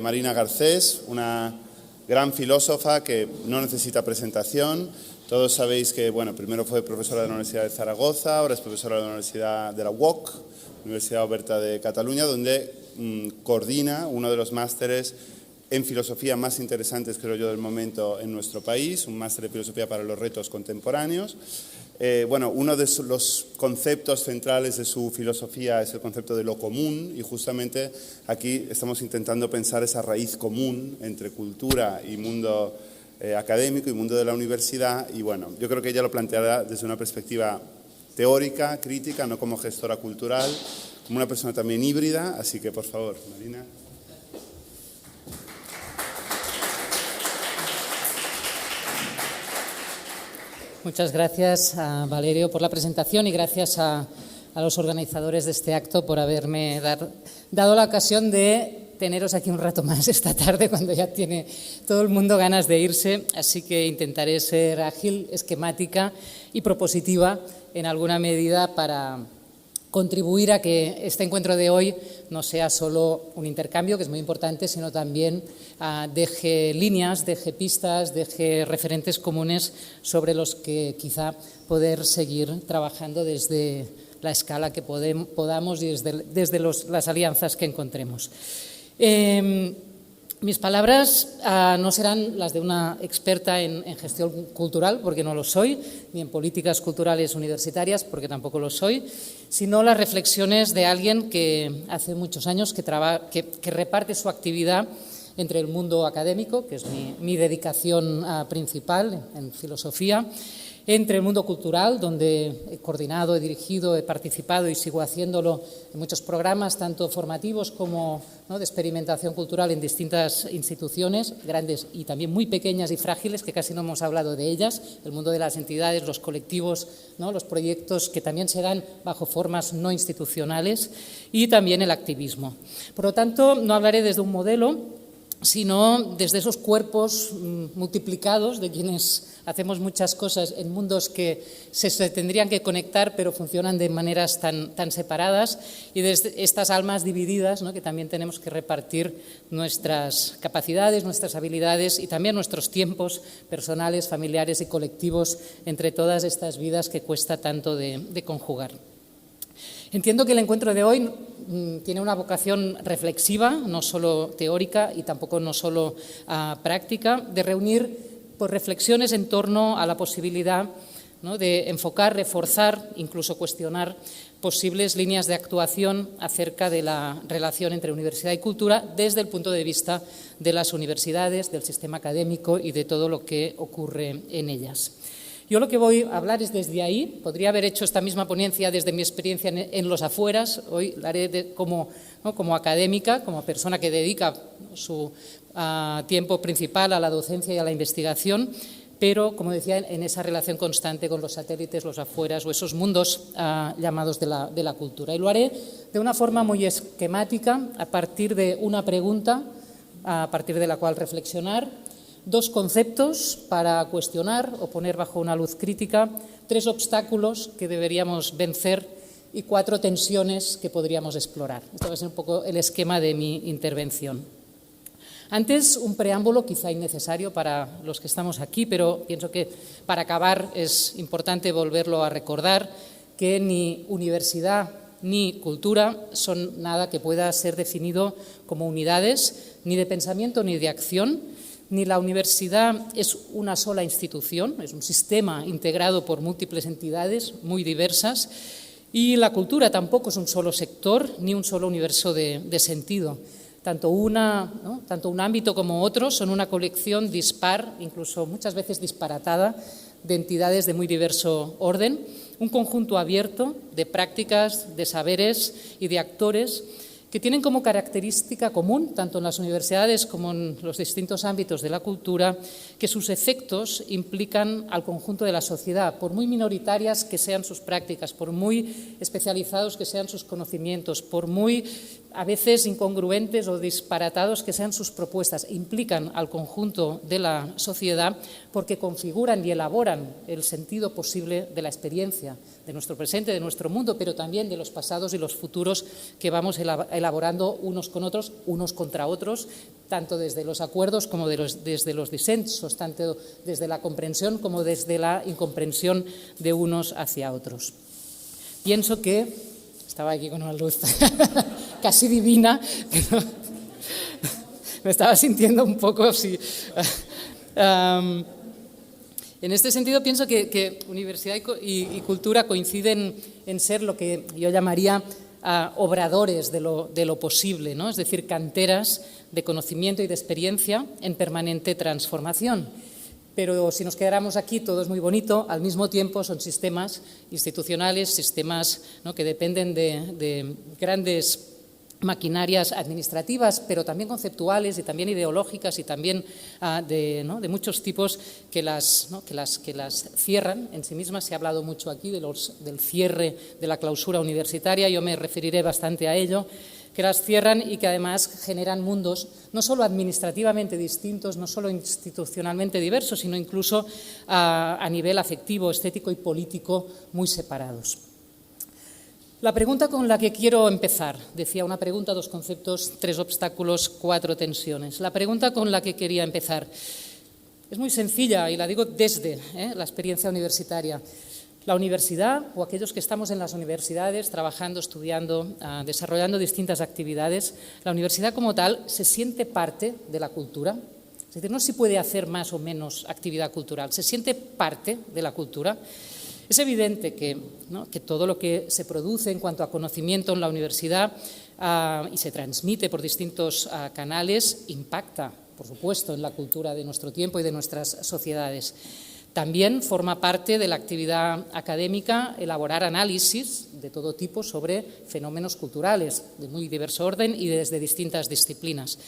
Marina Garcés, una gran filósofa que no necesita presentación. Todos sabéis que, bueno, primero fue profesora de la Universidad de Zaragoza, ahora es profesora de la Universidad de la UOC, Universidad Oberta de Cataluña, donde coordina uno de los másteres en filosofía más interesantes, creo yo, del momento en nuestro país, un máster de filosofía para los retos contemporáneos. Uno de los conceptos centrales de su filosofía es el concepto de lo común, y justamente aquí estamos intentando pensar esa raíz común entre cultura y mundo académico y mundo de la universidad, y bueno, yo creo que ella lo planteará desde una perspectiva teórica, crítica, no como gestora cultural, como una persona también híbrida, así que por favor, Marina. Muchas gracias a Valerio por la presentación y gracias a los organizadores de este acto por haberme dado la ocasión de teneros aquí un rato más esta tarde cuando ya tiene todo el mundo ganas de irse, así que intentaré ser ágil, esquemática y propositiva en alguna medida para contribuir a que este encuentro de hoy no sea solo un intercambio, que es muy importante, sino también deje líneas, deje pistas, deje referentes comunes sobre los que quizá poder seguir trabajando desde la escala que podamos y desde las alianzas que encontremos. Mis palabras no serán las de una experta en gestión cultural, porque no lo soy, ni en políticas culturales universitarias, porque tampoco lo soy, sino las reflexiones de alguien que hace muchos años que reparte su actividad entre el mundo académico, que es mi dedicación principal en filosofía, entre el mundo cultural, donde he coordinado, he dirigido, he participado y sigo haciéndolo en muchos programas, tanto formativos como de experimentación cultural en distintas instituciones, grandes y también muy pequeñas y frágiles, que casi no hemos hablado de ellas, el mundo de las entidades, los colectivos, los proyectos que también se dan bajo formas no institucionales, y también el activismo. Por lo tanto, no hablaré desde un modelo, sino desde esos cuerpos multiplicados de quienes hacemos muchas cosas en mundos que se tendrían que conectar pero funcionan de maneras tan separadas, y desde estas almas divididas, que también tenemos que repartir nuestras capacidades, nuestras habilidades y también nuestros tiempos personales, familiares y colectivos entre todas estas vidas que cuesta tanto de conjugar. Entiendo que el encuentro de hoy tiene una vocación reflexiva, no solo teórica y tampoco no solo práctica, de reunir reflexiones en torno a la posibilidad de enfocar, reforzar, incluso cuestionar posibles líneas de actuación acerca de la relación entre universidad y cultura desde el punto de vista de las universidades, del sistema académico y de todo lo que ocurre en ellas. Yo lo que voy a hablar es desde ahí. Podría haber hecho esta misma ponencia desde mi experiencia en los afueras. Hoy la haré como académica, como persona que dedica su tiempo principal a la docencia y a la investigación, pero, como decía, en esa relación constante con los satélites, los afueras o esos mundos llamados de la cultura. Y lo haré de una forma muy esquemática, a partir de una pregunta, a partir de la cual reflexionar, dos conceptos para cuestionar o poner bajo una luz crítica, tres obstáculos que deberíamos vencer y cuatro tensiones que podríamos explorar. Este va a ser un poco el esquema de mi intervención. Antes, un preámbulo quizá innecesario para los que estamos aquí, pero pienso que para acabar es importante volverlo a recordar, que ni universidad ni cultura son nada que pueda ser definido como unidades ni de pensamiento ni de acción. Ni la universidad es una sola institución, es un sistema integrado por múltiples entidades muy diversas, y la cultura tampoco es un solo sector ni un solo universo de sentido. Tanto un ámbito como otro son una colección dispar, incluso muchas veces disparatada, de entidades de muy diverso orden, un conjunto abierto de prácticas, de saberes y de actores que tienen como característica común, tanto en las universidades como en los distintos ámbitos de la cultura, que sus efectos implican al conjunto de la sociedad, por muy minoritarias que sean sus prácticas, por muy especializados que sean sus conocimientos, por muy a veces incongruentes o disparatados que sean sus propuestas, implican al conjunto de la sociedad porque configuran y elaboran el sentido posible de la experiencia, de nuestro presente, de nuestro mundo, pero también de los pasados y los futuros que vamos elaborando unos con otros, unos contra otros, tanto desde los acuerdos como desde los disensos, tanto desde la comprensión como desde la incomprensión de unos hacia otros. Pienso que... Estaba aquí con una luz casi divina, que no, me estaba sintiendo un poco así. En este sentido pienso que universidad y cultura coinciden en ser lo que yo llamaría obradores de lo posible, ¿no? Es decir, canteras de conocimiento y de experiencia en permanente transformación. Pero si nos quedáramos aquí, todo es muy bonito, al mismo tiempo son sistemas institucionales, sistemas, ¿no?, que dependen de grandes maquinarias administrativas, pero también conceptuales y también ideológicas y también de muchos tipos que las cierran en sí mismas. Se ha hablado mucho aquí del cierre de la clausura universitaria, yo me referiré bastante a ello, que las cierran y que además generan mundos no solo administrativamente distintos, no solo institucionalmente diversos, sino incluso a nivel afectivo, estético y político muy separados. La pregunta con la que quiero empezar, decía una pregunta, dos conceptos, tres obstáculos, cuatro tensiones. La pregunta con la que quería empezar es muy sencilla y la digo desde la experiencia universitaria. La universidad, o aquellos que estamos en las universidades trabajando, estudiando, desarrollando distintas actividades, la universidad como tal se siente parte de la cultura. Es decir, no se puede hacer más o menos actividad cultural, se siente parte de la cultura. Es evidente que todo lo que se produce en cuanto a conocimiento en la universidad y se transmite por distintos canales impacta, por supuesto, en la cultura de nuestro tiempo y de nuestras sociedades. También forma parte de la actividad académica elaborar análisis de todo tipo sobre fenómenos culturales de muy diverso orden y desde distintas disciplinas.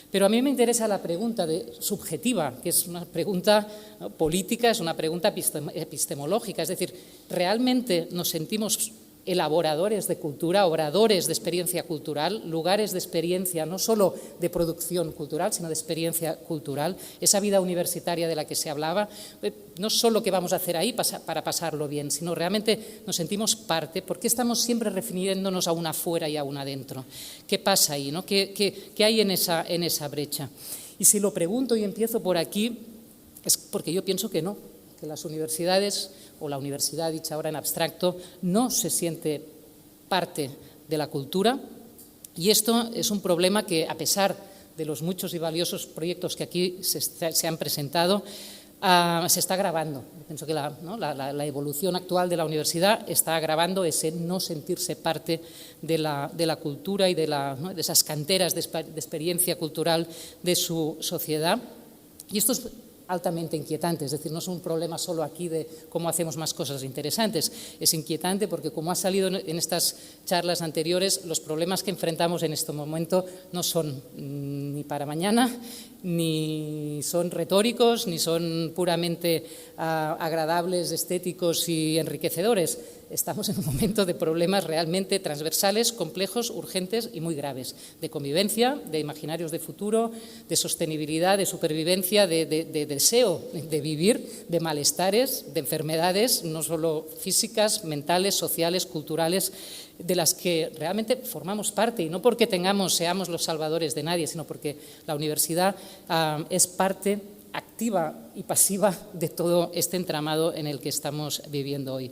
Pero a mí me interesa la pregunta subjetiva, que es una pregunta política, es una pregunta epistemológica, es decir, ¿realmente nos sentimos elaboradores de cultura, obradores de experiencia cultural, lugares de experiencia no solo de producción cultural, sino de experiencia cultural? Esa vida universitaria de la que se hablaba, no solo qué vamos a hacer ahí para pasarlo bien, sino realmente nos sentimos parte. ¿Por qué estamos siempre refiriéndonos a una afuera y a una adentro? ¿Qué pasa ahí, ¿no? ¿Qué hay en esa brecha? Y si lo pregunto y empiezo por aquí, es porque yo pienso que no, que las universidades o la universidad dicha ahora en abstracto no se siente parte de la cultura, y esto es un problema que, a pesar de los muchos y valiosos proyectos que aquí se han presentado, se está agravando. Pienso que la evolución actual de la universidad está agravando ese no sentirse parte de la cultura y de esas canteras de experiencia cultural de su sociedad. Y esto es altamente inquietante, es decir, no es un problema solo aquí de cómo hacemos más cosas interesantes, es inquietante porque, como ha salido en estas charlas anteriores, los problemas que enfrentamos en este momento no son ni para mañana, ni son retóricos, ni son puramente agradables, estéticos y enriquecedores. Estamos en un momento de problemas realmente transversales, complejos, urgentes y muy graves, de convivencia, de imaginarios de futuro, de sostenibilidad, de supervivencia, de deseo de vivir, de malestares, de enfermedades, no solo físicas, mentales, sociales, culturales, de las que realmente formamos parte, y no porque seamos los salvadores de nadie, sino porque la universidad es parte activa y pasiva de todo este entramado en el que estamos viviendo hoy.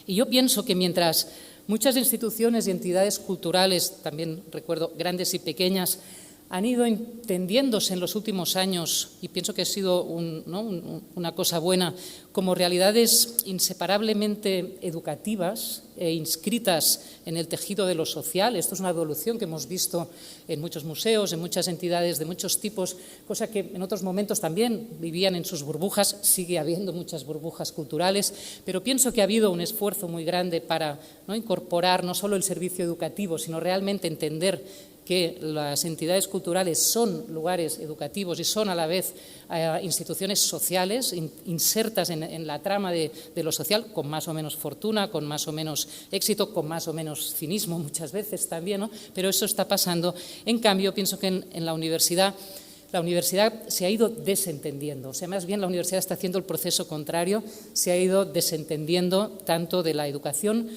Y yo pienso que mientras muchas instituciones y entidades culturales, también recuerdo grandes y pequeñas, han ido entendiéndose en los últimos años, y pienso que ha sido una cosa buena, como realidades inseparablemente educativas e inscritas en el tejido de lo social. Esto es una evolución que hemos visto en muchos museos, en muchas entidades de muchos tipos, cosa que en otros momentos también vivían en sus burbujas. Sigue habiendo muchas burbujas culturales, pero pienso que ha habido un esfuerzo muy grande para incorporar no solo el servicio educativo, sino realmente entender que las entidades culturales son lugares educativos y son a la vez instituciones sociales insertas en la trama de lo social, con más o menos fortuna, con más o menos éxito, con más o menos cinismo muchas veces también, ¿no? Pero eso está pasando. En cambio, pienso que en la universidad se ha ido desentendiendo, o sea, más bien la universidad está haciendo el proceso contrario, se ha ido desentendiendo tanto de la educación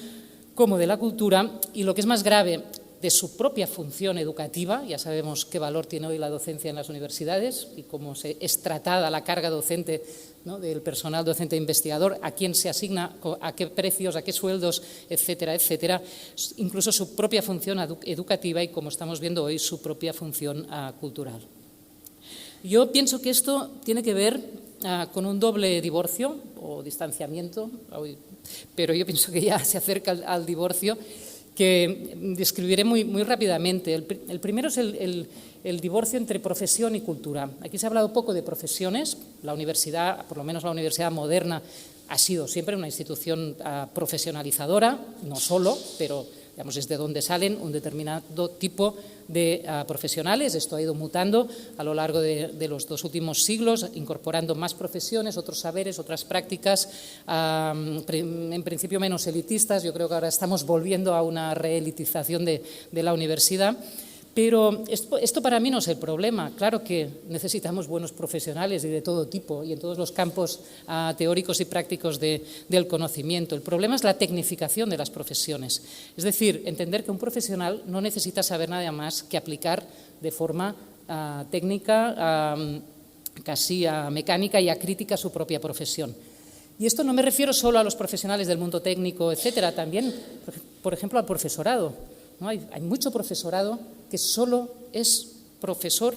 como de la cultura y, lo que es más grave, de su propia función educativa. Ya sabemos qué valor tiene hoy la docencia en las universidades y cómo es tratada la carga docente, ¿no?, del personal docente investigador, a quién se asigna, a qué precios, a qué sueldos, etcétera, etcétera. Incluso su propia función educativa y, como estamos viendo hoy, su propia función cultural. Yo pienso que esto tiene que ver con un doble divorcio o distanciamiento, pero yo pienso que ya se acerca al divorcio, que describiré muy rápidamente. El primero es el divorcio entre profesión y cultura. Aquí se ha hablado poco de profesiones. La universidad, por lo menos la universidad moderna, ha sido siempre una institución profesionalizadora, no solo, pero digamos, es de donde salen un determinado tipo de profesionales. Esto ha ido mutando a lo largo de los 2 últimos siglos, incorporando más profesiones, otros saberes, otras prácticas, en principio menos elitistas. Yo creo que ahora estamos volviendo a una reelitización de la universidad. Pero esto para mí no es el problema. Claro que necesitamos buenos profesionales y de todo tipo y en todos los campos teóricos y prácticos del conocimiento. El problema es la tecnificación de las profesiones. Es decir, entender que un profesional no necesita saber nada más que aplicar de forma técnica, casi mecánica y acrítica su propia profesión. Y esto no me refiero solo a los profesionales del mundo técnico, etcétera, también, por ejemplo, al profesorado, ¿no? Hay mucho profesorado que solo es profesor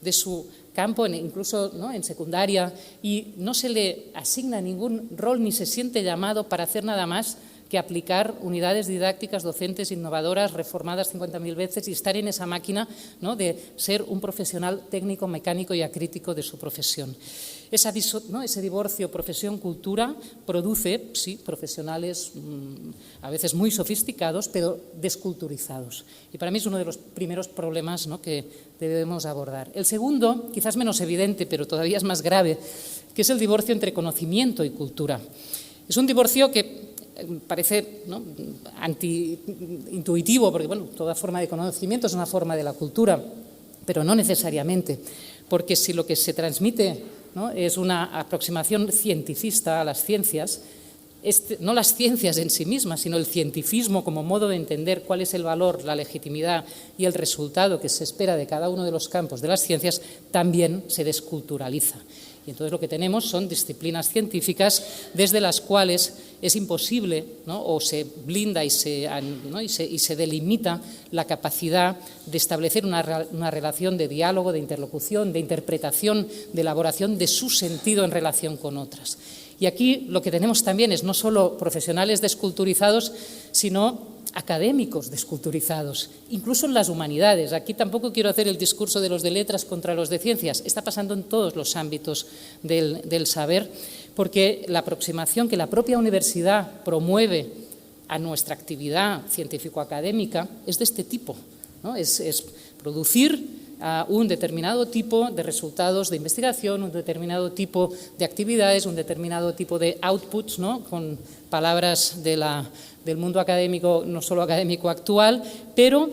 de su campo, incluso, ¿no?, en secundaria, y no se le asigna ningún rol ni se siente llamado para hacer nada más que aplicar unidades didácticas docentes innovadoras, reformadas 50.000 veces y estar en esa máquina, ¿no?, de ser un profesional técnico, mecánico y acrítico de su profesión. Ese divorcio profesión-cultura produce, sí, profesionales a veces muy sofisticados, pero desculturizados. Y para mí es uno de los primeros problemas, ¿no?, que debemos abordar. El segundo, quizás menos evidente, pero todavía es más grave, que es el divorcio entre conocimiento y cultura. Es un divorcio que parece, ¿no?, anti-intuitivo, porque bueno, toda forma de conocimiento es una forma de la cultura, pero no necesariamente, porque si lo que se transmite, ¿no?, es una aproximación cientifista a las ciencias, no las ciencias en sí mismas, sino el cientifismo como modo de entender cuál es el valor, la legitimidad y el resultado que se espera de cada uno de los campos de las ciencias, también se desculturaliza. Y entonces lo que tenemos son disciplinas científicas desde las cuales es imposible, ¿no?, o se blinda y se delimita la capacidad de establecer una relación de diálogo, de interlocución, de interpretación, de elaboración de su sentido en relación con otras. Y aquí lo que tenemos también es no solo profesionales desculturizados, sino académicos desculturizados, incluso en las humanidades. Aquí tampoco quiero hacer el discurso de los de letras contra los de ciencias. Está pasando en todos los ámbitos del saber, porque la aproximación que la propia universidad promueve a nuestra actividad científico-académica es de este tipo, ¿no? Es producir un determinado tipo de resultados de investigación, un determinado tipo de actividades, un determinado tipo de outputs, ¿no?, con palabras del mundo académico, no solo académico actual, pero,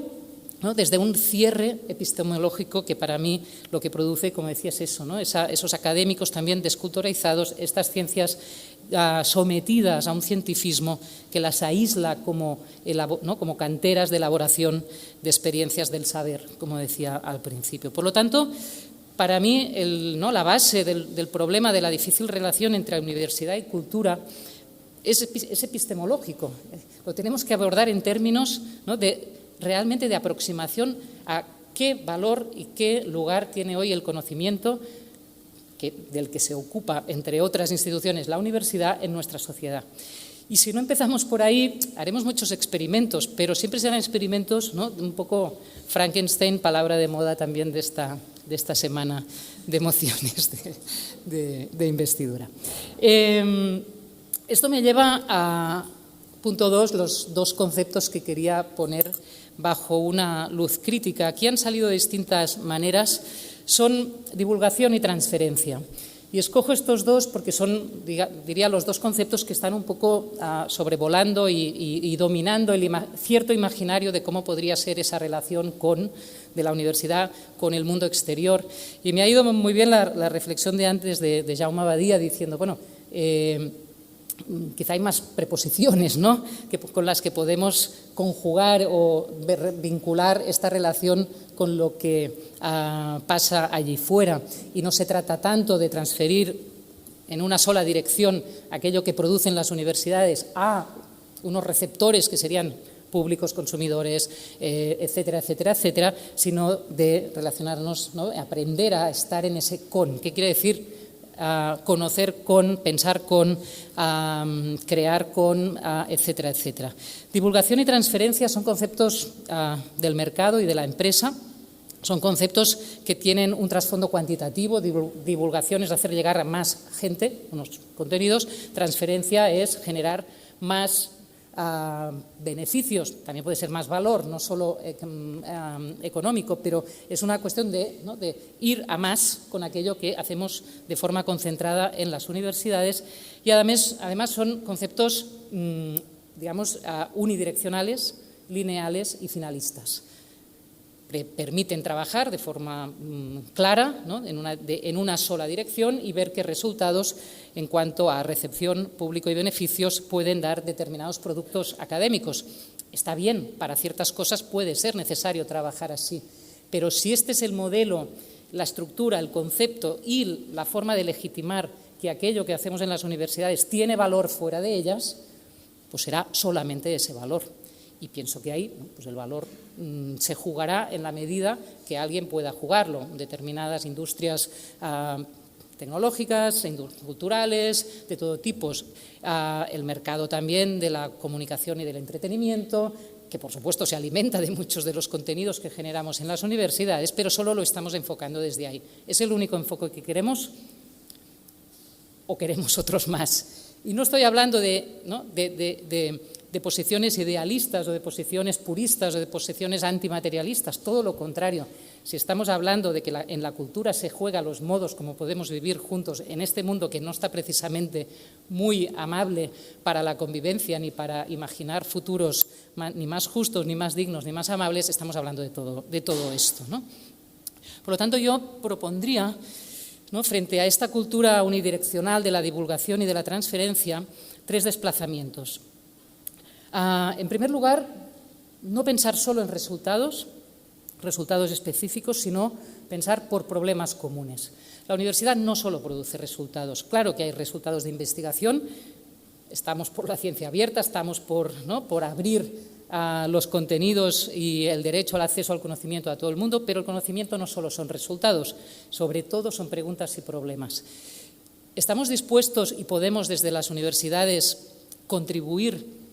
¿no?, desde un cierre epistemológico que para mí lo que produce, como decía, es eso, ¿no?, esos académicos también desculturizados, estas ciencias sometidas a un cientifismo que las aísla como canteras de elaboración de experiencias del saber, como decía al principio. Por lo tanto, para mí la base del problema de la difícil relación entre universidad y cultura es epistemológico. Lo tenemos que abordar en términos, ¿no?, realmente de aproximación a qué valor y qué lugar tiene hoy el conocimiento del que se ocupa, entre otras instituciones, la universidad en nuestra sociedad. Y si no empezamos por ahí, haremos muchos experimentos, pero siempre serán experimentos, ¿no?, un poco Frankenstein, palabra de moda también de esta semana de mociones de investidura. Esto me lleva a Punto 2, los dos conceptos que quería poner bajo una luz crítica. Aquí han salido de distintas maneras, son divulgación y transferencia. Y escojo estos dos porque son, diría, los dos conceptos que están un poco sobrevolando y dominando cierto imaginario de cómo podría ser esa relación de la universidad con el mundo exterior. Y me ha ido muy bien la reflexión de antes de Jaume Badia diciendo, bueno, quizá hay más preposiciones, ¿no?, con las que podemos conjugar o vincular esta relación con lo que pasa allí fuera. Y no se trata tanto de transferir en una sola dirección aquello que producen las universidades a unos receptores que serían públicos, consumidores, etcétera, etcétera, etcétera, sino de relacionarnos, ¿no?, aprender a estar en ese con. ¿Qué quiere decir? Conocer con, pensar con, crear con, etcétera, etcétera. Divulgación y transferencia son conceptos del mercado y de la empresa. Son conceptos que tienen un trasfondo cuantitativo. Divulgación es hacer llegar a más gente unos contenidos. Transferencia es generar más beneficios, también puede ser más valor, no solo económico, pero es una cuestión de ir a más con aquello que hacemos de forma concentrada en las universidades. Y además son conceptos, digamos, unidireccionales, lineales y finalistas. Permiten trabajar de forma clara, ¿no?, en una sola dirección y ver qué resultados en cuanto a recepción, público y beneficios pueden dar determinados productos académicos. Está bien, para ciertas cosas puede ser necesario trabajar así, pero si este es el modelo, la estructura, el concepto y la forma de legitimar que aquello que hacemos en las universidades tiene valor fuera de ellas, pues será solamente ese valor. Y pienso que ahí, pues el valor se jugará en la medida que alguien pueda jugarlo. Determinadas industrias tecnológicas, culturales, de todo tipo. El mercado también de la comunicación y del entretenimiento, que por supuesto se alimenta de muchos de los contenidos que generamos en las universidades, pero solo lo estamos enfocando desde ahí. ¿Es el único enfoque que queremos o queremos otros más? Y no estoy hablando de posiciones idealistas o de posiciones puristas o de posiciones antimaterialistas, todo lo contrario. Si estamos hablando de que en la cultura se juega los modos como podemos vivir juntos en este mundo que no está precisamente muy amable para la convivencia ni para imaginar futuros ni más justos, ni más dignos, ni más amables, estamos hablando de todo esto, ¿no? Por lo tanto, yo propondría, ¿no?, frente a esta cultura unidireccional de la divulgación y de la transferencia, 3 desplazamientos. En primer lugar, no pensar solo en resultados específicos, sino pensar por problemas comunes. La universidad no solo produce resultados. Claro que hay resultados de investigación, estamos por la ciencia abierta, estamos por abrir los contenidos y el derecho al acceso al conocimiento a todo el mundo, pero el conocimiento no solo son resultados, sobre todo son preguntas y problemas. ¿Estamos dispuestos y podemos desde las universidades contribuir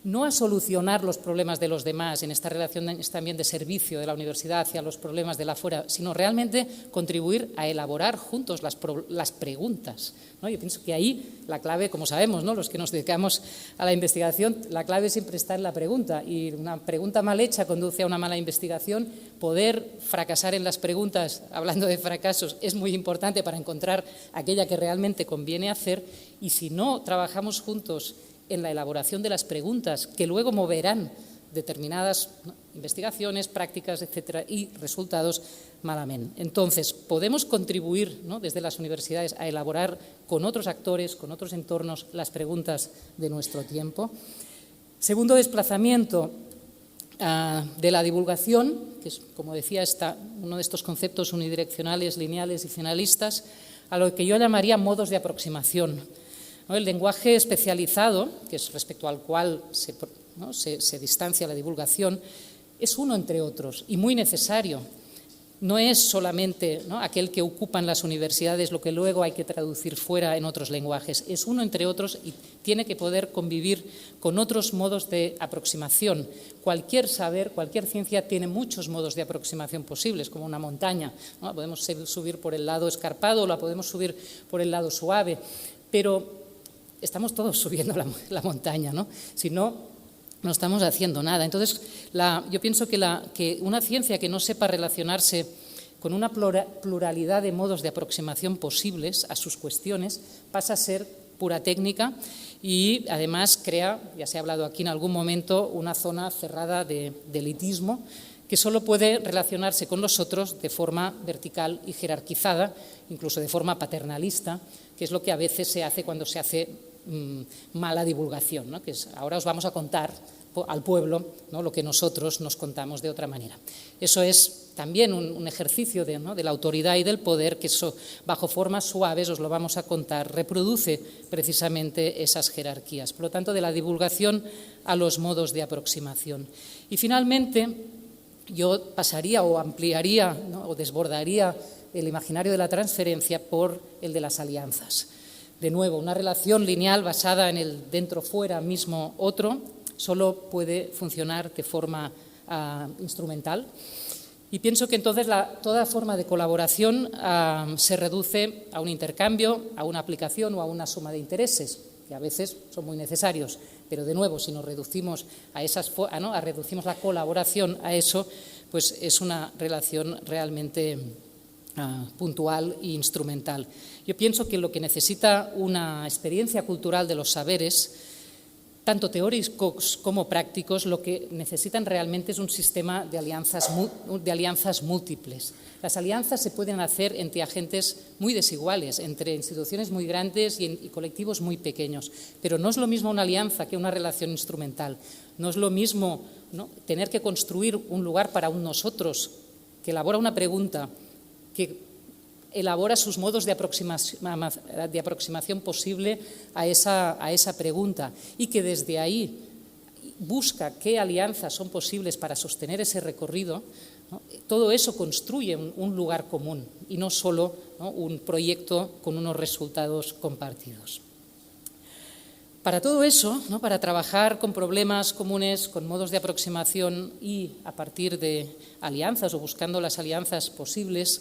no a solucionar los problemas de los demás en esta relación también de servicio de la universidad hacia los problemas de la fuera, sino realmente contribuir a elaborar juntos las preguntas, ¿no? Yo pienso que ahí la clave, como sabemos, ¿no?, los que nos dedicamos a la investigación, la clave siempre está en la pregunta, y una pregunta mal hecha conduce a una mala investigación. Poder fracasar en las preguntas, hablando de fracasos, es muy importante para encontrar aquella que realmente conviene hacer, y si no trabajamos juntos en la elaboración de las preguntas que luego moverán determinadas investigaciones, prácticas, etcétera, y resultados, malamente. Entonces, podemos contribuir, ¿no?, desde las universidades a elaborar con otros actores, con otros entornos, las preguntas de nuestro tiempo. Segundo desplazamiento de la divulgación, que es, como decía, uno de estos conceptos unidireccionales, lineales y finalistas, a lo que yo llamaría modos de aproximación. El lenguaje especializado, que es respecto al cual se distancia la divulgación, es uno entre otros y muy necesario. No es solamente, ¿no?, aquel que ocupan las universidades, lo que luego hay que traducir fuera en otros lenguajes. Es uno entre otros y tiene que poder convivir con otros modos de aproximación. Cualquier saber, cualquier ciencia tiene muchos modos de aproximación posibles, como una montaña, ¿no? La podemos subir por el lado escarpado o la podemos subir por el lado suave, pero estamos todos subiendo la montaña, ¿no? Si no, no estamos haciendo nada. Entonces, yo pienso que una ciencia que no sepa relacionarse con una pluralidad de modos de aproximación posibles a sus cuestiones pasa a ser pura técnica y además crea, ya se ha hablado aquí en algún momento, una zona cerrada de elitismo que solo puede relacionarse con los otros de forma vertical y jerarquizada, incluso de forma paternalista, que es lo que a veces se hace cuando se hace mala divulgación, ¿no? Que es, ahora os vamos a contar al pueblo, ¿no?, lo que nosotros nos contamos de otra manera. Eso es también un ejercicio de la autoridad y del poder que bajo formas suaves, os lo vamos a contar, reproduce precisamente esas jerarquías. Por lo tanto, de la divulgación a los modos de aproximación. Y finalmente, yo pasaría o ampliaría, ¿no?, o desbordaría el imaginario de la transferencia por el de las alianzas. De nuevo, una relación lineal basada en el dentro-fuera, mismo otro, solo puede funcionar de forma instrumental. Y pienso que entonces toda forma de colaboración se reduce a un intercambio, a una aplicación o a una suma de intereses, que a veces son muy necesarios. Pero de nuevo, si nos reducimos reducimos la colaboración a eso, pues es una relación realmente puntual e instrumental. Yo pienso que lo que necesita una experiencia cultural de los saberes, tanto teóricos como prácticos, lo que necesitan realmente es un sistema de alianzas múltiples. Las alianzas se pueden hacer entre agentes muy desiguales, entre instituciones muy grandes y colectivos muy pequeños, pero no es lo mismo una alianza que una relación instrumental. No es lo mismo, ¿no?, tener que construir un lugar para un nosotros que elabora una pregunta, que elabora sus modos de aproximación posible a esa pregunta y que desde ahí busca qué alianzas son posibles para sostener ese recorrido, ¿no? Todo eso construye un lugar común y no solo, ¿no?, un proyecto con unos resultados compartidos. Para todo eso, ¿no?, para trabajar con problemas comunes, con modos de aproximación y a partir de alianzas o buscando las alianzas posibles,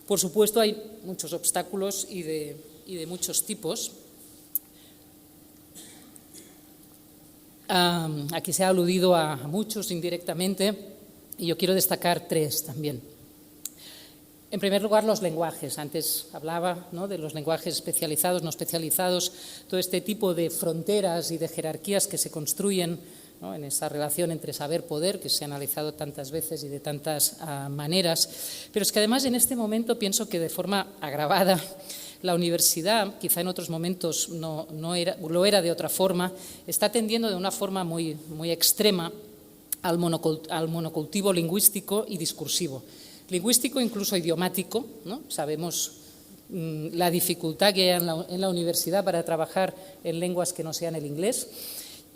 por supuesto, hay muchos obstáculos y de muchos tipos. Aquí se ha aludido a muchos indirectamente y yo quiero destacar tres también. En primer lugar, los lenguajes. Antes hablaba, ¿no?, de los lenguajes especializados, no especializados, todo este tipo de fronteras y de jerarquías que se construyen, ¿no?, en esa relación entre saber-poder, que se ha analizado tantas veces y de tantas maneras. Pero es que además en este momento pienso que de forma agravada la universidad, quizá en otros momentos lo era de otra forma, está tendiendo de una forma muy, muy extrema al monocultivo lingüístico y discursivo. Lingüístico, incluso idiomático, ¿no? Sabemos la dificultad que hay en la universidad para trabajar en lenguas que no sean el inglés.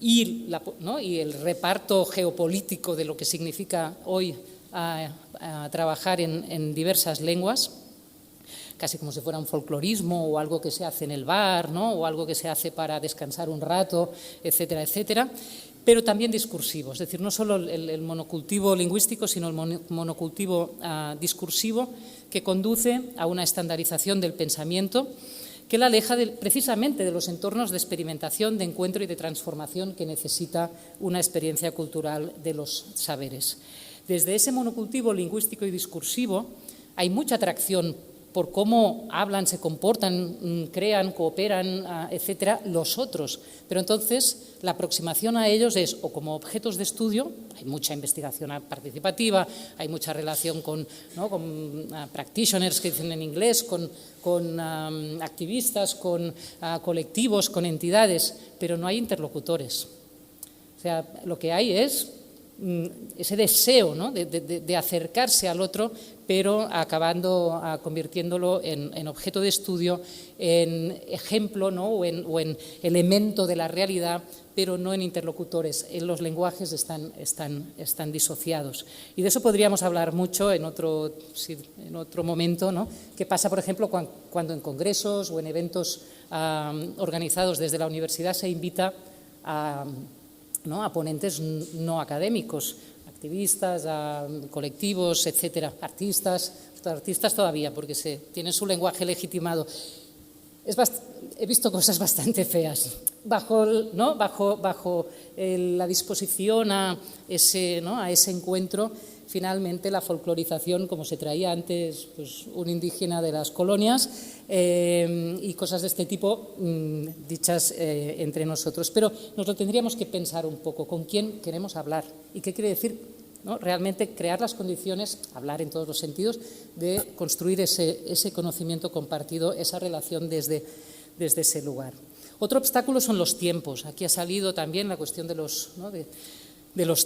Y el reparto geopolítico de lo que significa hoy trabajar en diversas lenguas, casi como si fuera un folclorismo o algo que se hace en el bar, ¿no?, o algo que se hace para descansar un rato, etcétera, etcétera, pero también discursivo, es decir, no solo el monocultivo lingüístico, sino el monocultivo discursivo que conduce a una estandarización del pensamiento que la aleja precisamente de los entornos de experimentación, de encuentro y de transformación que necesita una experiencia cultural de los saberes. Desde ese monocultivo lingüístico y discursivo hay mucha atracción por cómo hablan, se comportan, crean, cooperan, etcétera, los otros. Pero entonces la aproximación a ellos es o como objetos de estudio, hay mucha investigación participativa, hay mucha relación con practitioners que dicen en inglés, con activistas, con colectivos, con entidades, pero no hay interlocutores. O sea, lo que hay es ese deseo, ¿no?, de acercarse al otro, pero acabando convirtiéndolo en objeto de estudio, en ejemplo, ¿no?, o en elemento de la realidad, pero no en interlocutores. Los lenguajes están disociados. Y de eso podríamos hablar mucho en otro momento, ¿no?, que pasa, por ejemplo, cuando en congresos o en eventos organizados desde la universidad se invita a ponentes no académicos, activistas, a colectivos, etcétera, artistas todavía, porque tienen su lenguaje legitimado. he visto cosas bastante feas. Bajo la disposición a ese encuentro, finalmente la folclorización, como se traía antes, pues, un indígena de las colonias y cosas de este tipo dichas entre nosotros. Pero nos lo tendríamos que pensar un poco, con quién queremos hablar y qué quiere decir, ¿no?, realmente crear las condiciones, hablar en todos los sentidos, de construir ese conocimiento compartido, esa relación desde ese lugar. Otro obstáculo son los tiempos. Aquí ha salido también la cuestión de los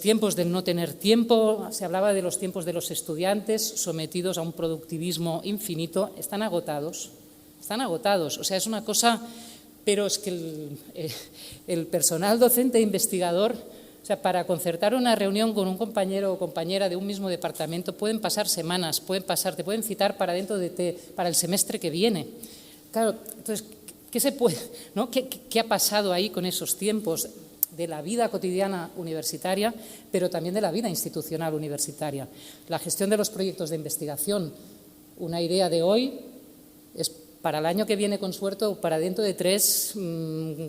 tiempos, del no tener tiempo. Se hablaba de los tiempos de los estudiantes sometidos a un productivismo infinito. Están agotados. O sea, es una cosa, pero es que el personal docente e investigador, o sea, para concertar una reunión con un compañero o compañera de un mismo departamento pueden pasar semanas, te pueden citar para el semestre que viene. Claro, entonces, ¿qué se puede, ¿no? ¿Qué ha pasado ahí con esos tiempos de la vida cotidiana universitaria, pero también de la vida institucional universitaria? La gestión de los proyectos de investigación, una idea de hoy es para el año que viene con suerte o para dentro de 3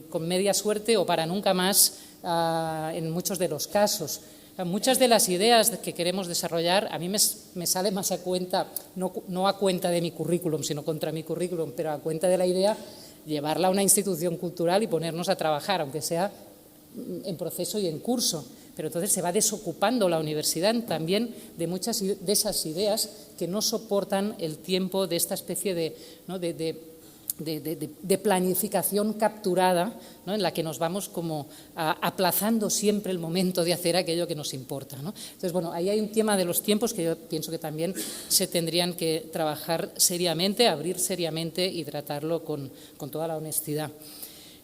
con media suerte o para nunca más en muchos de los casos. Muchas de las ideas que queremos desarrollar a mí me sale más a cuenta, no a cuenta de mi currículum, sino contra mi currículum, pero a cuenta de la idea llevarla a una institución cultural y ponernos a trabajar, aunque sea en proceso y en curso. Pero entonces se va desocupando la universidad también de muchas de esas ideas que no soportan el tiempo de esta especie de planificación capturada, ¿no?, en la que nos vamos como aplazando siempre el momento de hacer aquello que nos importa, ¿no? Entonces, bueno, ahí hay un tema de los tiempos que yo pienso que también se tendrían que trabajar seriamente, abrir seriamente y tratarlo con toda la honestidad.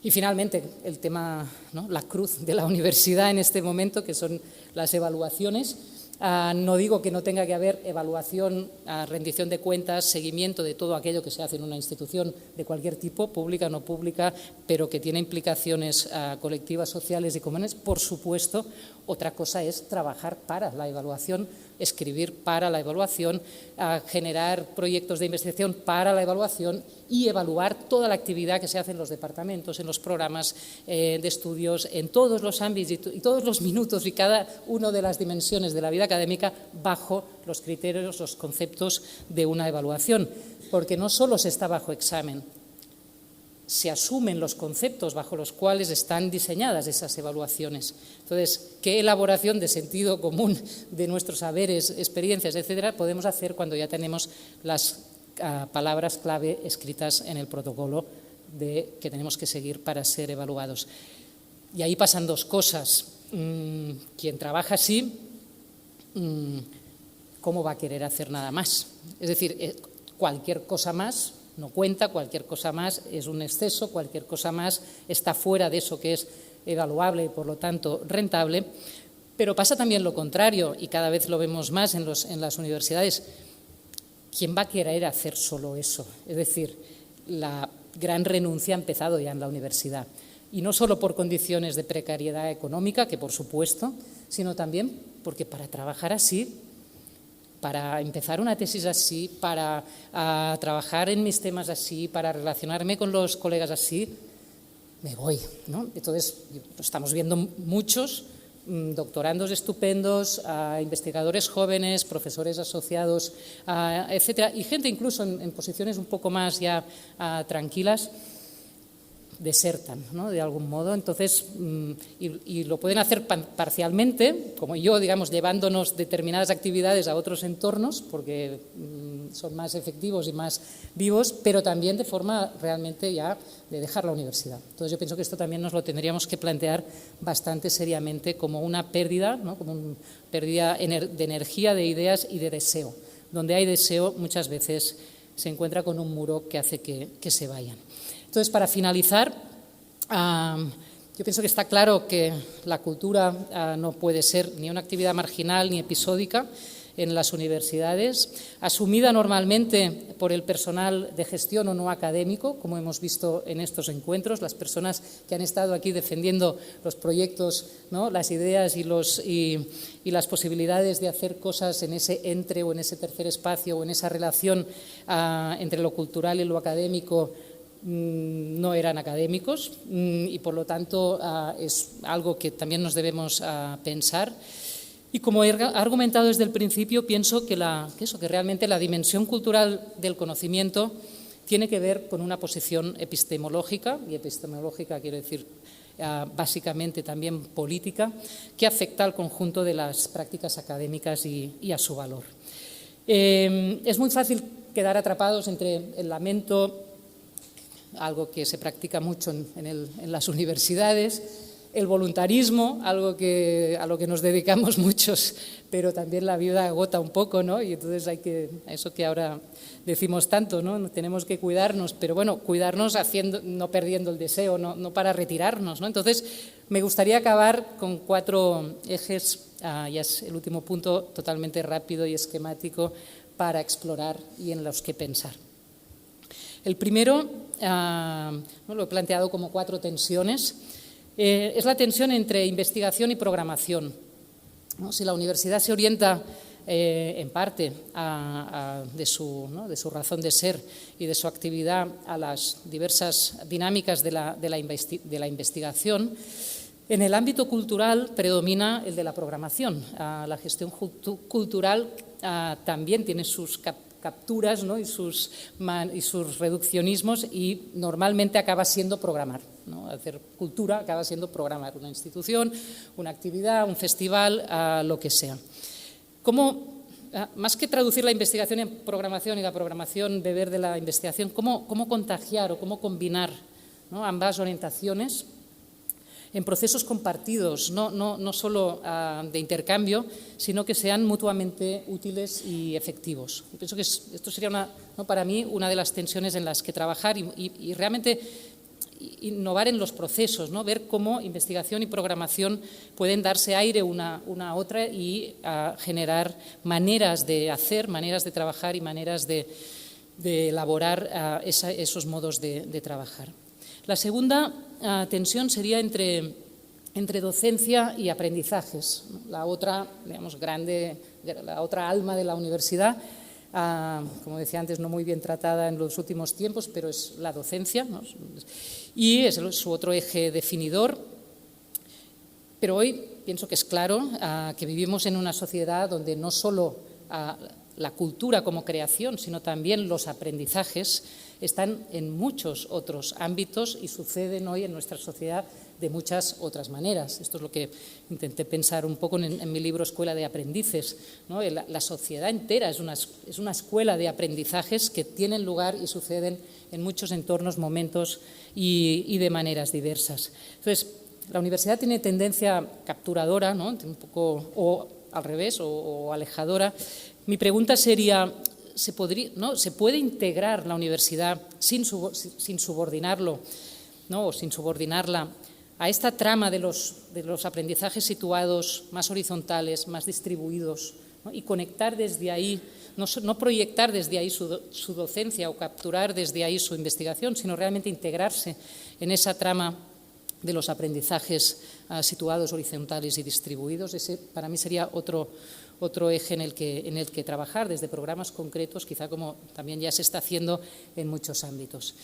Y finalmente, el tema, ¿no?, la cruz de la universidad en este momento, que son las evaluaciones. No digo que no tenga que haber evaluación, rendición de cuentas, seguimiento de todo aquello que se hace en una institución de cualquier tipo, pública o no pública, pero que tiene implicaciones colectivas, sociales y comunes, por supuesto. Otra cosa es trabajar para la evaluación, escribir para la evaluación, generar proyectos de investigación para la evaluación y evaluar toda la actividad que se hace en los departamentos, en los programas de estudios, en todos los ámbitos y todos los minutos y cada una de las dimensiones de la vida académica bajo los criterios, los conceptos de una evaluación. Porque no solo se está bajo examen, se asumen los conceptos bajo los cuales están diseñadas esas evaluaciones. Entonces, ¿qué elaboración de sentido común de nuestros saberes, experiencias, etcétera, podemos hacer cuando ya tenemos las palabras clave escritas en el protocolo que tenemos que seguir para ser evaluados? Y ahí pasan dos cosas. Quien trabaja así, ¿cómo va a querer hacer nada más? Es decir, cualquier cosa más no cuenta, cualquier cosa más es un exceso, cualquier cosa más está fuera de eso que es evaluable y, por lo tanto, rentable. Pero pasa también lo contrario, y cada vez lo vemos más en las universidades. ¿Quién va a querer hacer solo eso? Es decir, la gran renuncia ha empezado ya en la universidad. Y no solo por condiciones de precariedad económica, que por supuesto, sino también porque para trabajar así, para empezar una tesis así, para trabajar en mis temas así, para relacionarme con los colegas así, me voy, ¿no? Entonces, estamos viendo muchos doctorandos estupendos, investigadores jóvenes, profesores asociados, etcétera, y gente incluso en posiciones un poco más ya tranquilas, desertan, ¿no?, de algún modo. Entonces, y lo pueden hacer parcialmente, como yo, digamos, llevándonos determinadas actividades a otros entornos, porque son más efectivos y más vivos, pero también de forma realmente ya de dejar la universidad. Entonces, yo pienso que esto también nos lo tendríamos que plantear bastante seriamente como una pérdida, ¿no?, como una pérdida de energía, de ideas y de deseo. Donde hay deseo, muchas veces se encuentra con un muro que hace que se vayan. Entonces, para finalizar, yo pienso que está claro que la cultura no puede ser ni una actividad marginal ni episódica en las universidades, asumida normalmente por el personal de gestión o no académico, como hemos visto en estos encuentros, las personas que han estado aquí defendiendo los proyectos, ¿no?, las ideas y las posibilidades de hacer cosas en ese entre o en ese tercer espacio o en esa relación entre lo cultural y lo académico, no eran académicos y, por lo tanto, es algo que también nos debemos pensar. Y como he argumentado desde el principio, pienso que realmente la dimensión cultural del conocimiento tiene que ver con una posición epistemológica, y epistemológica quiero decir básicamente también política, que afecta al conjunto de las prácticas académicas y a su valor. Es muy fácil quedar atrapados entre el lamento, algo que se practica mucho en las universidades, el voluntarismo, algo a lo que nos dedicamos muchos, pero también la vida agota un poco, ¿no? Y entonces eso que ahora decimos tanto, ¿no? Tenemos que cuidarnos, pero bueno, cuidarnos no perdiendo el deseo, no para retirarnos, ¿no? Entonces, me gustaría acabar con 4 ejes, ya es el último punto, totalmente rápido y esquemático para explorar y en los que pensar. El primero, lo he planteado como 4 tensiones. Es la tensión entre investigación y programación, ¿no? Si la universidad se orienta en parte de su razón de ser y de su actividad a las diversas dinámicas de la investigación, en el ámbito cultural predomina el de la programación. La gestión cultural también tiene sus capturas, ¿no? y sus reduccionismos, y normalmente acaba siendo programar, ¿no? Hacer cultura acaba siendo programar una institución, una actividad, un festival, lo que sea. Más que traducir la investigación en programación y la programación beber de la investigación, ¿cómo contagiar o cómo combinar, ¿no? ambas orientaciones en procesos compartidos, no solo de intercambio, sino que sean mutuamente útiles y efectivos? Yo pienso que esto sería para mí una de las tensiones en las que trabajar y realmente innovar en los procesos, ¿no? Ver cómo investigación y programación pueden darse aire una a otra y generar maneras de hacer, maneras de trabajar y maneras de elaborar esos modos de trabajar. La segunda tensión sería entre docencia y aprendizajes, la otra, digamos, la otra alma de la universidad, como decía antes, no muy bien tratada en los últimos tiempos, pero es la docencia, ¿no? Y es su otro eje definidor. Pero hoy pienso que es claro que vivimos en una sociedad donde no solo la cultura como creación, sino también los aprendizajes están en muchos otros ámbitos y suceden hoy en nuestra sociedad de muchas otras maneras. Esto es lo que intenté pensar un poco en mi libro Escuela de Aprendices, ¿no? La sociedad entera es una escuela de aprendizajes que tienen lugar y suceden en muchos entornos, momentos y de maneras diversas. Entonces, la universidad tiene tendencia capturadora, ¿no? Un poco, o al revés, o alejadora. Mi pregunta sería, ¿se puede integrar la universidad sin subordinarlo, ¿no? o sin subordinarla a esta trama de los aprendizajes situados más horizontales, más distribuidos, ¿no? y conectar desde ahí, no proyectar desde ahí su docencia o capturar desde ahí su investigación, sino realmente integrarse en esa trama de los aprendizajes situados, horizontales y distribuidos? Ese para mí sería otro eje en el que trabajar desde programas concretos, quizá como también ya se está haciendo en muchos ámbitos.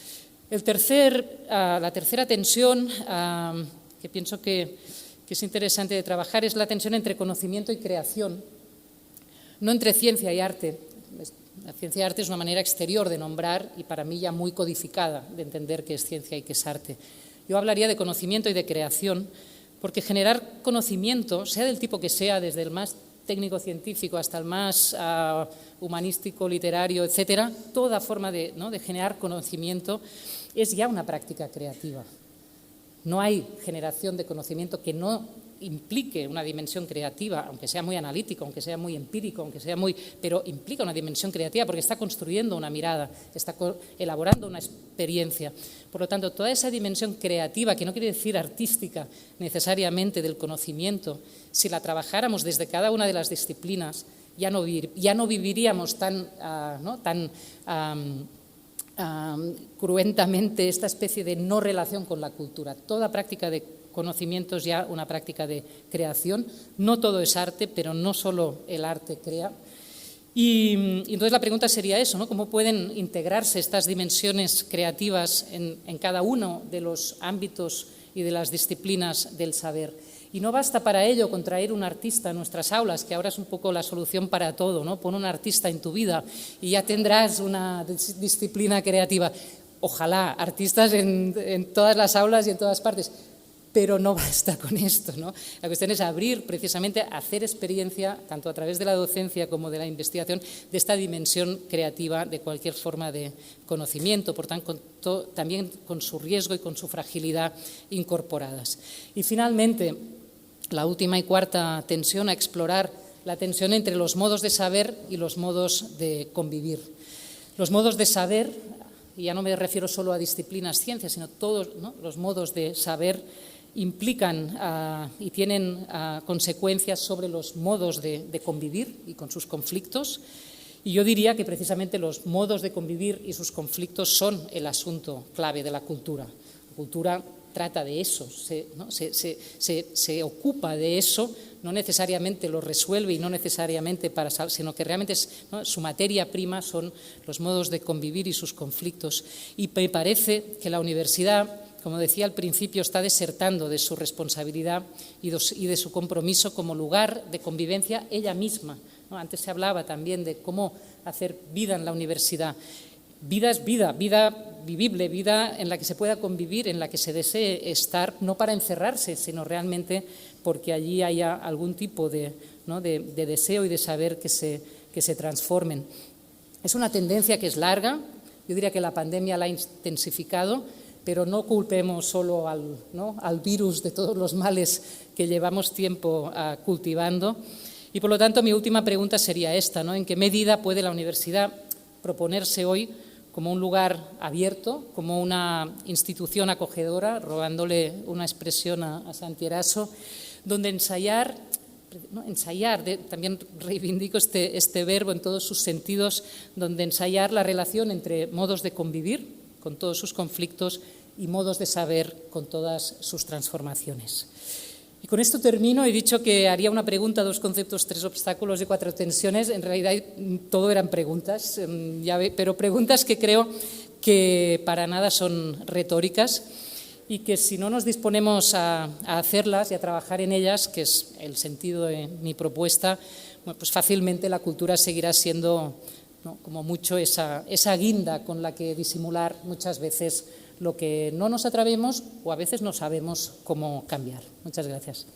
La tercera tensión que pienso que es interesante de trabajar es la tensión entre conocimiento y creación, no entre ciencia y arte. La ciencia y arte es una manera exterior de nombrar y para mí ya muy codificada de entender qué es ciencia y qué es arte. Yo hablaría de conocimiento y de creación, porque generar conocimiento, sea del tipo que sea, desde el más técnico-científico hasta el más humanístico, literario, etcétera, toda forma de generar conocimiento es ya una práctica creativa. No hay generación de conocimiento que no implique una dimensión creativa, aunque sea muy analítico, aunque sea muy empírico, pero implica una dimensión creativa porque está construyendo una mirada, está elaborando una experiencia. Por lo tanto, toda esa dimensión creativa, que no quiere decir artística necesariamente del conocimiento, si la trabajáramos desde cada una de las disciplinas, ya no viviríamos tan cruentamente esta especie de no relación con la cultura. Toda práctica de conocimiento es ya una práctica de creación. No todo es arte, pero no solo el arte crea. Y entonces la pregunta sería eso, ¿no? ¿Cómo pueden integrarse estas dimensiones creativas en cada uno de los ámbitos y de las disciplinas del saber? Y no basta para ello con traer un artista a nuestras aulas, que ahora es un poco la solución para todo, ¿no? Pon un artista en tu vida y ya tendrás una disciplina creativa. Ojalá, artistas en todas las aulas y en todas partes. Pero no basta con esto, ¿no? La cuestión es abrir, precisamente, hacer experiencia, tanto a través de la docencia como de la investigación, de esta dimensión creativa de cualquier forma de conocimiento, por tanto, también con su riesgo y con su fragilidad incorporadas. Y finalmente, la última y cuarta tensión, a explorar la tensión entre los modos de saber y los modos de convivir. Los modos de saber, y ya no me refiero solo a disciplinas ciencias, sino todos, ¿no? Los modos de saber implican y tienen consecuencias sobre los modos de convivir y con sus conflictos. Y yo diría que precisamente los modos de convivir y sus conflictos son el asunto clave de la cultura. La cultura trata de eso, se ocupa de eso, no necesariamente lo resuelve y no necesariamente sino que realmente su materia prima son los modos de convivir y sus conflictos. Y me parece que la universidad, como decía al principio, está desertando de su responsabilidad y de su compromiso como lugar de convivencia ella misma, ¿no? Antes se hablaba también de cómo hacer vida en la universidad. Vida es vida, vida vivible, vida en la que se pueda convivir, en la que se desee estar, no para encerrarse, sino realmente porque allí haya algún tipo de deseo y de saber que se transformen. Es una tendencia que es larga, yo diría que la pandemia la ha intensificado, pero no culpemos solo al virus de todos los males que llevamos tiempo cultivando. Y por lo tanto mi última pregunta sería esta, ¿no? ¿En qué medida puede la universidad proponerse hoy como un lugar abierto, como una institución acogedora, robándole una expresión a Santi Eraso, donde ensayar, también reivindico este verbo en todos sus sentidos, donde ensayar la relación entre modos de convivir con todos sus conflictos y modos de saber con todas sus transformaciones. Y con esto termino. He dicho que haría una pregunta, 2 conceptos, 3 obstáculos y 4 tensiones. En realidad todo eran preguntas, pero preguntas que creo que para nada son retóricas y que si no nos disponemos a hacerlas y a trabajar en ellas, que es el sentido de mi propuesta, bueno, pues fácilmente la cultura seguirá siendo, ¿no?, como mucho esa guinda con la que disimular muchas veces lo que no nos atrevemos o a veces no sabemos cómo cambiar. Muchas gracias.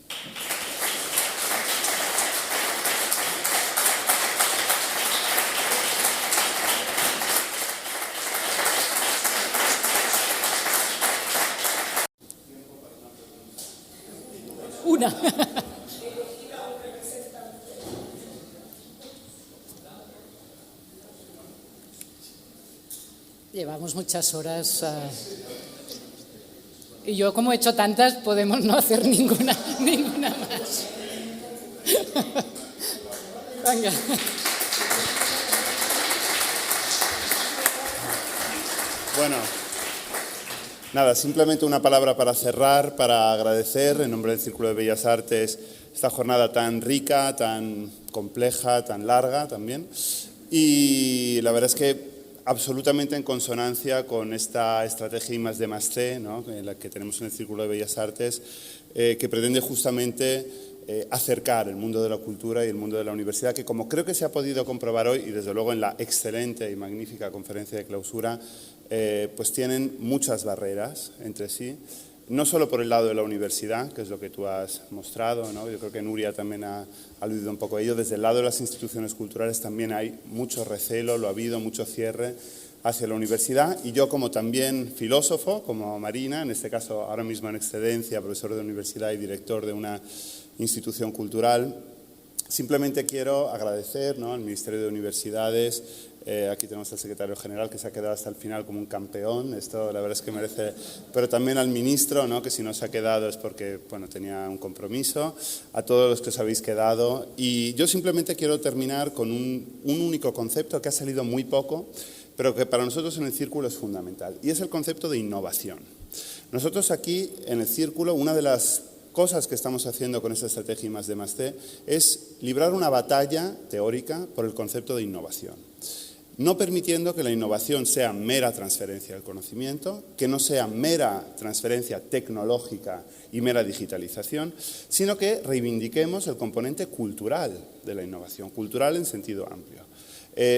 Una. Llevamos muchas horas y yo, como he hecho tantas, podemos no hacer ninguna más. Venga. Bueno, nada, simplemente una palabra para cerrar, para agradecer en nombre del Círculo de Bellas Artes esta jornada tan rica, tan compleja, tan larga también. Y la verdad es que absolutamente en consonancia con esta estrategia I+D+C, ¿no?, la que tenemos en el Círculo de Bellas Artes, que pretende justamente acercar el mundo de la cultura y el mundo de la universidad, que como creo que se ha podido comprobar hoy, y desde luego en la excelente y magnífica conferencia de clausura, pues tienen muchas barreras entre sí, no solo por el lado de la universidad, que es lo que tú has mostrado, ¿no? Yo creo que Nuria también ha aludido un poco a ello. Desde el lado de las instituciones culturales también hay mucho recelo, lo ha habido, mucho cierre hacia la universidad. Y yo, como también filósofo, como Marina, en este caso ahora mismo en excedencia, profesor de universidad y director de una institución cultural, simplemente quiero agradecer, ¿no?, al Ministerio de Universidades. Aquí tenemos al secretario general, que se ha quedado hasta el final como un campeón. Esto la verdad es que merece, pero también al ministro, ¿no?, que si no se ha quedado es porque, bueno, tenía un compromiso, a todos los que os habéis quedado. Y yo simplemente quiero terminar con un único concepto que ha salido muy poco, pero que para nosotros en el Círculo es fundamental, y es el concepto de innovación. Nosotros aquí en el Círculo, una de las cosas que estamos haciendo con esta estrategia I+D+C es librar una batalla teórica por el concepto de innovación. No permitiendo que la innovación sea mera transferencia del conocimiento, que no sea mera transferencia tecnológica y mera digitalización, sino que reivindiquemos el componente cultural de la innovación, cultural en sentido amplio.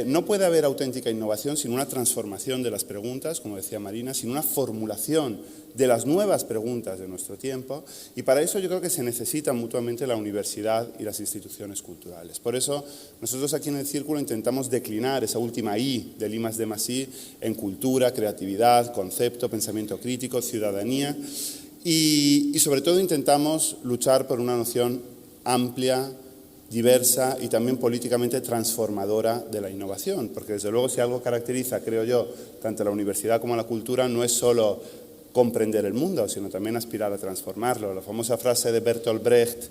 No puede haber auténtica innovación sin una transformación de las preguntas, como decía Marina, sin una formulación de las nuevas preguntas de nuestro tiempo, y para eso yo creo que se necesitan mutuamente la universidad y las instituciones culturales. Por eso nosotros aquí en el Círculo intentamos declinar esa última I del I+D+I en cultura, creatividad, concepto, pensamiento crítico, ciudadanía, y sobre todo intentamos luchar por una noción amplia, diversa y también políticamente transformadora de la innovación, porque desde luego si algo caracteriza, creo yo, tanto a la universidad como a la cultura, no es solo comprender el mundo, sino también aspirar a transformarlo. La famosa frase de Bertolt Brecht,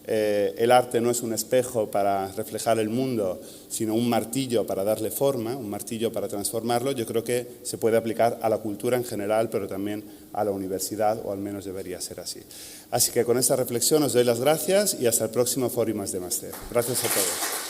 el arte no es un espejo para reflejar el mundo, sino un martillo para darle forma, un martillo para transformarlo, yo creo que se puede aplicar a la cultura en general, pero también a la universidad, o al menos debería ser así. Así que con esta reflexión os doy las gracias y hasta el próximo Foro I+D+C. Gracias a todos.